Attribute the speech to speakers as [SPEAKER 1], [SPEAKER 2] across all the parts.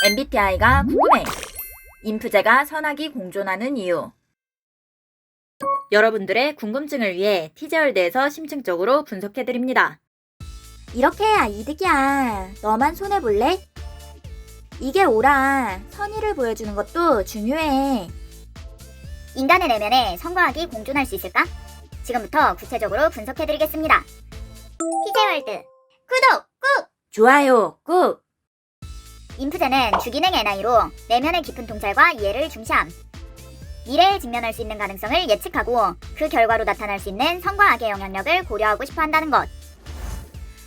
[SPEAKER 1] MBTI가 궁금해. 인프제가 선악이 공존하는 이유. 여러분들의 궁금증을 위해 티제월드에서 심층적으로 분석해드립니다.
[SPEAKER 2] 이렇게 해야 이득이야. 너만 손해볼래? 이게 옳아. 선의를 보여주는 것도 중요해.
[SPEAKER 3] 인간의 내면에 선과악이 공존할 수 있을까? 지금부터 구체적으로 분석해드리겠습니다. 티제월드 구독 꾹!
[SPEAKER 2] 좋아요, 꾹!
[SPEAKER 3] 인프제는 주기능 NI로 내면의 깊은 통찰과 이해를 중시함. 미래에 직면할 수 있는 가능성을 예측하고 그 결과로 나타날 수 있는 선과 악의 영향력을 고려하고 싶어 한다는 것.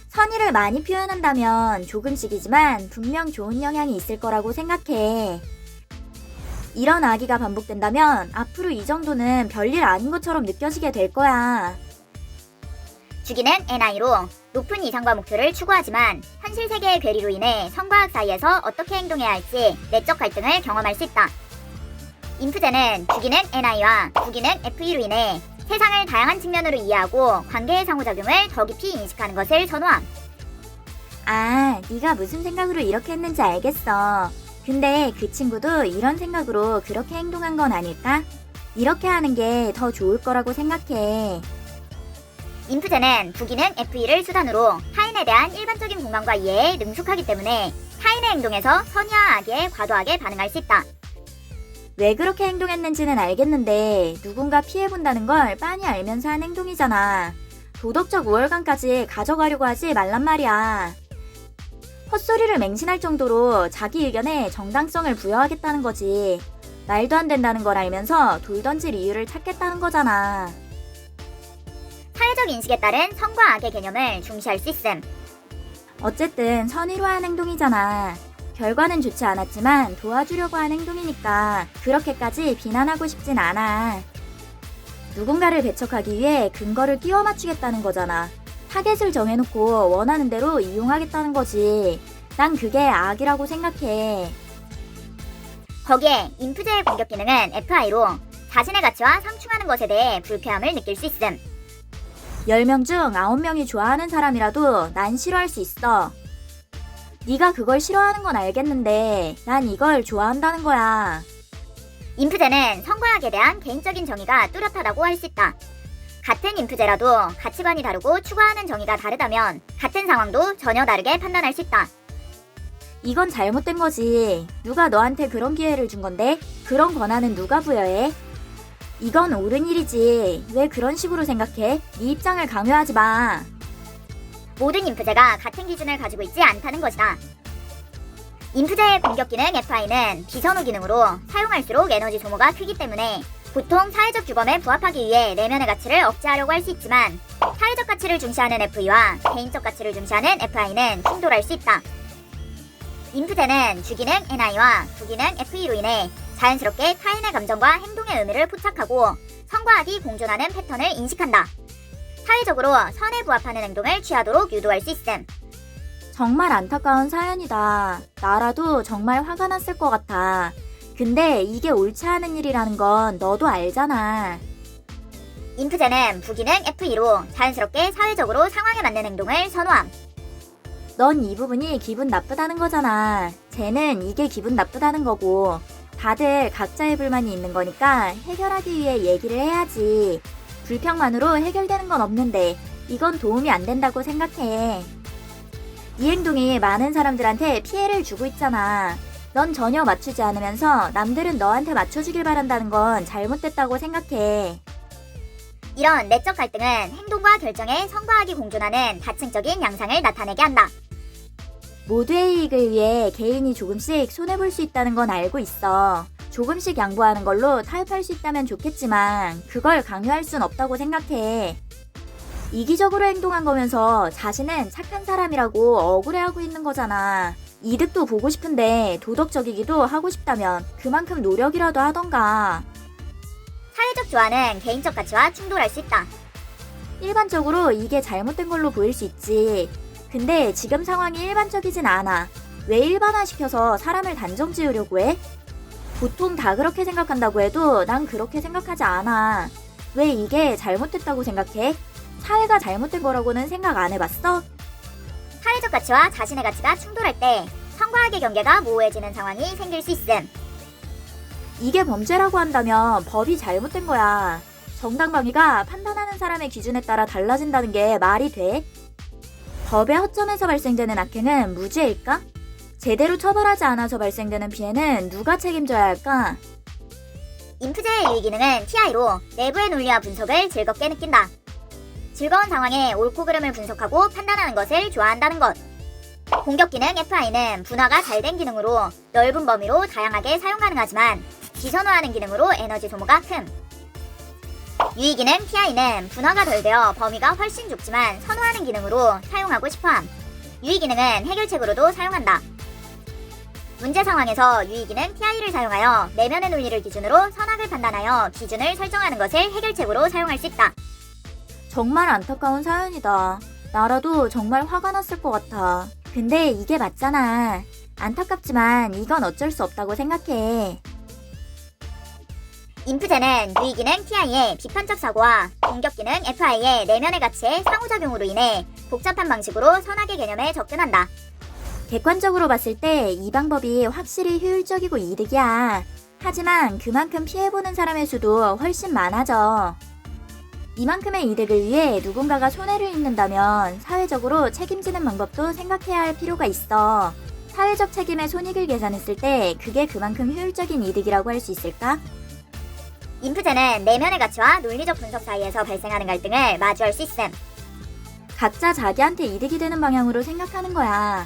[SPEAKER 2] 선의를 많이 표현한다면 조금씩이지만 분명 좋은 영향이 있을 거라고 생각해. 이런 악의가 반복된다면 앞으로 이 정도는 별일 아닌 것처럼 느껴지게 될 거야.
[SPEAKER 3] 주기능 NI로 높은 이상과 목표를 추구하지만 현실 세계의 괴리로 인해 선과 악 사이에서 어떻게 행동해야 할지 내적 갈등을 경험할 수 있다. 인프제는 주기능 NI와 부기능 FE로 인해 세상을 다양한 측면으로 이해하고 관계의 상호작용을 더 깊이 인식하는 것을 선호함.
[SPEAKER 2] 아, 네가 무슨 생각으로 이렇게 했는지 알겠어. 근데 그 친구도 이런 생각으로 그렇게 행동한 건 아닐까? 이렇게 하는 게 더 좋을 거라고 생각해.
[SPEAKER 3] 인프제는 부기능 FE를 수단으로 타인에 대한 일반적인 공감과 이해에 능숙하기 때문에 타인의 행동에서 선의와 악의에 과도하게 반응할 수 있다.
[SPEAKER 2] 왜 그렇게 행동했는지는 알겠는데 누군가 피해본다는 걸 빤히 알면서 한 행동이잖아. 도덕적 우월감까지 가져가려고 하지 말란 말이야. 헛소리를 맹신할 정도로 자기 의견에 정당성을 부여하겠다는 거지. 말도 안 된다는 걸 알면서 돌 던질 이유를 찾겠다는 거잖아.
[SPEAKER 3] 사회적 인식에 따른 선과 악의 개념을 중시할 수 있음.
[SPEAKER 2] 어쨌든 선의로 한 행동이잖아. 결과는 좋지 않았지만 도와주려고 한 행동이니까 그렇게까지 비난하고 싶진 않아. 누군가를 배척하기 위해 근거를 끼워 맞추겠다는 거잖아. 타겟을 정해놓고 원하는 대로 이용하겠다는 거지. 난 그게 악이라고 생각해.
[SPEAKER 3] 거기에 인프제의 공격 기능은 FI로 자신의 가치와 상충하는 것에 대해 불쾌함을 느낄 수 있음.
[SPEAKER 2] 10명 중 9명이 좋아하는 사람이라도 난 싫어할 수 있어. 네가 그걸 싫어하는 건 알겠는데 난 이걸 좋아한다는 거야.
[SPEAKER 3] 인프제는 선과 악에 대한 개인적인 정의가 뚜렷하다고 할 수 있다. 같은 인프제라도 가치관이 다르고 추구하는 정의가 다르다면 같은 상황도 전혀 다르게 판단할 수 있다.
[SPEAKER 2] 이건 잘못된 거지. 누가 너한테 그런 기회를 준 건데? 그런 권한은 누가 부여해? 이건 옳은 일이지. 왜 그런 식으로 생각해? 네 입장을 강요하지 마.
[SPEAKER 3] 모든 인프제가 같은 기준을 가지고 있지 않다는 것이다. 인프제의 공격 기능 FI는 비선호 기능으로 사용할수록 에너지 소모가 크기 때문에 보통 사회적 규범에 부합하기 위해 내면의 가치를 억제하려고 할 수 있지만 사회적 가치를 중시하는 FE와 개인적 가치를 중시하는 FI는 충돌할 수 있다. 인프제는 주기능 NI와 부기능 FE로 인해 자연스럽게 타인의 감정과 행동의 의미를 포착하고 선과 악이 공존하는 패턴을 인식한다. 사회적으로 선에 부합하는 행동을 취하도록 유도할 수 있음.
[SPEAKER 2] 정말 안타까운 사연이다. 나라도 정말 화가 났을 것 같아. 근데 이게 옳지 않은 일이라는 건 너도 알잖아.
[SPEAKER 3] 인프제는 부기능 FE로 자연스럽게 사회적으로 상황에 맞는 행동을 선호함.
[SPEAKER 2] 넌 이 부분이 기분 나쁘다는 거잖아. 쟤는 이게 기분 나쁘다는 거고. 다들 각자의 불만이 있는 거니까 해결하기 위해 얘기를 해야지. 불평만으로 해결되는 건 없는데 이건 도움이 안 된다고 생각해. 이 행동이 많은 사람들한테 피해를 주고 있잖아. 넌 전혀 맞추지 않으면서 남들은 너한테 맞춰주길 바란다는 건 잘못됐다고 생각해.
[SPEAKER 3] 이런 내적 갈등은 행동과 결정에 선과 악이 공존하는 다층적인 양상을 나타내게 한다.
[SPEAKER 2] 모두의 이익을 위해 개인이 조금씩 손해볼 수 있다는 건 알고 있어. 조금씩 양보하는 걸로 타협할 수 있다면 좋겠지만 그걸 강요할 순 없다고 생각해. 이기적으로 행동한 거면서 자신은 착한 사람이라고 억울해하고 있는 거잖아. 이득도 보고 싶은데 도덕적이기도 하고 싶다면 그만큼 노력이라도 하던가.
[SPEAKER 3] 사회적 조화는 개인적 가치와 충돌할 수 있다.
[SPEAKER 2] 일반적으로 이게 잘못된 걸로 보일 수 있지. 근데 지금 상황이 일반적이진 않아. 왜 일반화시켜서 사람을 단정 지으려고 해? 보통 다 그렇게 생각한다고 해도 난 그렇게 생각하지 않아. 왜 이게 잘못됐다고 생각해? 사회가 잘못된 거라고는 생각 안 해봤어?
[SPEAKER 3] 사회적 가치와 자신의 가치가 충돌할 때 성과학의 경계가 모호해지는 상황이 생길 수 있음.
[SPEAKER 2] 이게 범죄라고 한다면 법이 잘못된 거야. 정당 범위가 판단하는 사람의 기준에 따라 달라진다는 게 말이 돼? 법의 허점에서 발생되는 악행은 무죄일까? 제대로 처벌하지 않아서 발생되는 피해는 누가 책임져야 할까?
[SPEAKER 3] 인프제의 유의기능은 TI로 내부의 논리와 분석을 즐겁게 느낀다. 즐거운 상황에 옳고 그름을 분석하고 판단하는 것을 좋아한다는 것. 공격기능 FI는 분화가 잘 된 기능으로 넓은 범위로 다양하게 사용 가능하지만 비선호하는 기능으로 에너지 소모가 큼. 유의기능 TI는 분화가 덜 되어 범위가 훨씬 좁지만 선호하는 기능으로 사용하고 싶어함. 유의기능은 해결책으로도 사용한다. 문제 상황에서 유의기능 TI를 사용하여 내면의 논리를 기준으로 선악을 판단하여 기준을 설정하는 것을 해결책으로 사용할 수 있다.
[SPEAKER 2] 정말 안타까운 사연이다. 나라도 정말 화가 났을 것 같아. 근데 이게 맞잖아. 안타깝지만 이건 어쩔 수 없다고 생각해.
[SPEAKER 3] 인프제는 유의기능 TI의 비판적 사고와 공격기능 FI의 내면의 가치의 상호작용으로 인해 복잡한 방식으로 선악의 개념에 접근한다.
[SPEAKER 2] 객관적으로 봤을 때 이 방법이 확실히 효율적이고 이득이야. 하지만 그만큼 피해보는 사람의 수도 훨씬 많아져. 이만큼의 이득을 위해 누군가가 손해를 입는다면 사회적으로 책임지는 방법도 생각해야 할 필요가 있어. 사회적 책임의 손익을 계산했을 때 그게 그만큼 효율적인 이득이라고 할 수 있을까?
[SPEAKER 3] 인프제는 내면의 가치와 논리적 분석 사이에서 발생하는 갈등을 마주할 수 있음.
[SPEAKER 2] 각자 자기한테 이득이 되는 방향으로 생각하는 거야.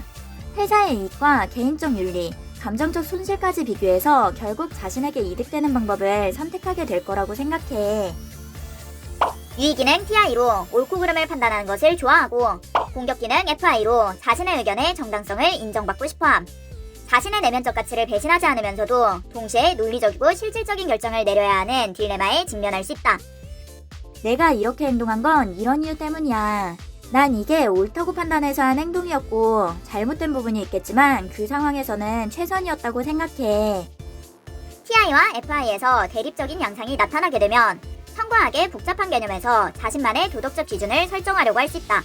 [SPEAKER 2] 회사의 이익과 개인적 윤리, 감정적 손실까지 비교해서 결국 자신에게 이득되는 방법을 선택하게 될 거라고 생각해.
[SPEAKER 3] 유의기능 TI로 옳고 그름을 판단하는 것을 좋아하고 공격기능 FI로 자신의 의견의 정당성을 인정받고 싶어함. 자신의 내면적 가치를 배신하지 않으면서도 동시에 논리적이고 실질적인 결정을 내려야 하는 딜레마에 직면할 수 있다.
[SPEAKER 2] 내가 이렇게 행동한 건 이런 이유 때문이야. 난 이게 옳다고 판단해서 한 행동이었고 잘못된 부분이 있겠지만 그 상황에서는 최선이었다고 생각해.
[SPEAKER 3] TI와 FI에서 대립적인 양상이 나타나게 되면 성과학의 복잡한 개념에서 자신만의 도덕적 기준을 설정하려고 할 수 있다.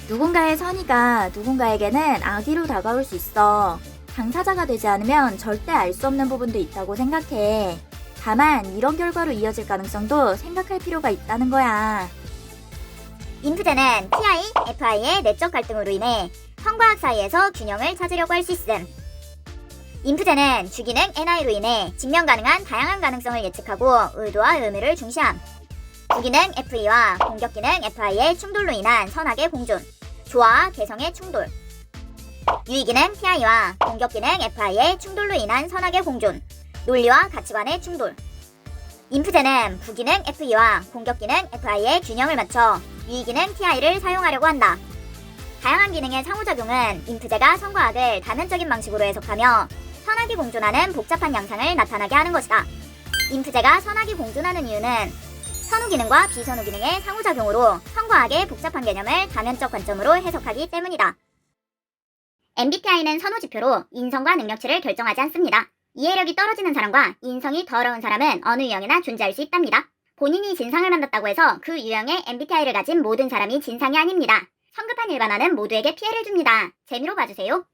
[SPEAKER 2] 누군가의 선의가 누군가에게는 악의로 다가올 수 있어. 당사자가 되지 않으면 절대 알 수 없는 부분도 있다고 생각해. 다만 이런 결과로 이어질 가능성도 생각할 필요가 있다는 거야.
[SPEAKER 3] 인프제는 TI, FI의 내적 갈등으로 인해 성과학 사이에서 균형을 찾으려고 할 수 있음. 인프제는 주기능 NI로 인해 직면 가능한 다양한 가능성을 예측하고 의도와 의미를 중시함. 부기능 FE와 공격기능 FI의 충돌로 인한 선악의 공존, 조화와 개성의 충돌. 유의기능 TI와 공격기능 FI의 충돌로 인한 선악의 공존, 논리와 가치관의 충돌. 인프제는 부기능 FE와 공격기능 FI의 균형을 맞춰 유의기능 TI를 사용하려고 한다. 다양한 기능의 상호작용은 인프제가 성과학을 다면적인 방식으로 해석하며 선악이 공존하는 복잡한 양상을 나타나게 하는 것이다. 인프제가 선악이 공존하는 이유는 선후 기능과 비선후 기능의 상호작용으로 성과학의 복잡한 개념을 다면적 관점으로 해석하기 때문이다. MBTI는 선호지표로 인성과 능력치를 결정하지 않습니다. 이해력이 떨어지는 사람과 인성이 더러운 사람은 어느 유형이나 존재할 수 있답니다. 본인이 진상을 만났다고 해서 그 유형의 MBTI를 가진 모든 사람이 진상이 아닙니다. 성급한 일반화는 모두에게 피해를 줍니다. 재미로 봐주세요.